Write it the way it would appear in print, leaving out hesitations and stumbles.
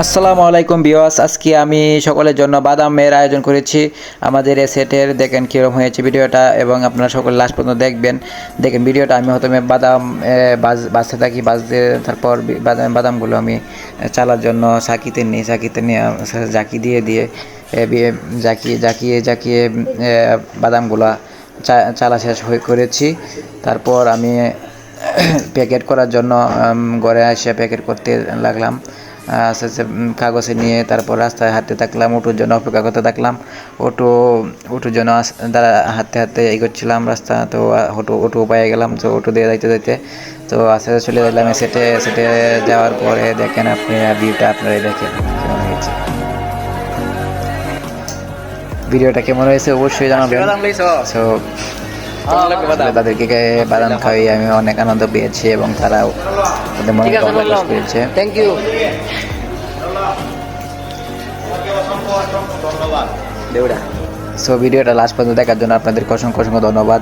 আসসালামু আলাইকুম ভিউয়ার্স, আজকে আমি সকলের জন্য বাদামের আয়োজন করেছি। আমাদের এই সেটের দেখেন কীরকম হয়েছে ভিডিওটা, এবং আপনারা সকলে লাস্ট পর্যন্ত দেখেন ভিডিওটা। আমি প্রথমে বাদাম বাজতে থাকি, বাজতে তারপর বাদামগুলো আমি চালার জন্য চাকিতে নিয়ে জাকি দিয়ে জাকিয়ে বাদামগুলো চালা শেষ করেছি। তারপর আমি প্যাকেট করার জন্য ঘরে এসে প্যাকেট করতে লাগলাম। আস্তে আস্তে কাগজে নিয়ে তারপর রাস্তায় হাঁটতে থাকলাম, অটোর জন্য অপেক্ষা করতে থাকলাম। অটোর জন্য হাঁটতে এগোচ্ছিলাম রাস্তা। তো অটো পেয়ে গেলাম। তো অটো দিয়ে যাইতে তো আস্তে আস্তে চলে গেলাম সেটে যাওয়ার পরে দেখেন আপনি ভিউটা আপনারাই দেখেন কেমন হয়েছে। ভিডিওটা কেমন হয়েছে অবশ্যই জানাবেন। সো তাদেরকে বাদাম খাইয়ে আমি অনেক আনন্দ পেয়েছি এবং তারাও তাদের মনে পেয়েছে। Thank you. সো ভিডিওটা লাস্ট পর্যন্ত দেখার জন্য আপনাদেরকে অসংখ্য ধন্যবাদ।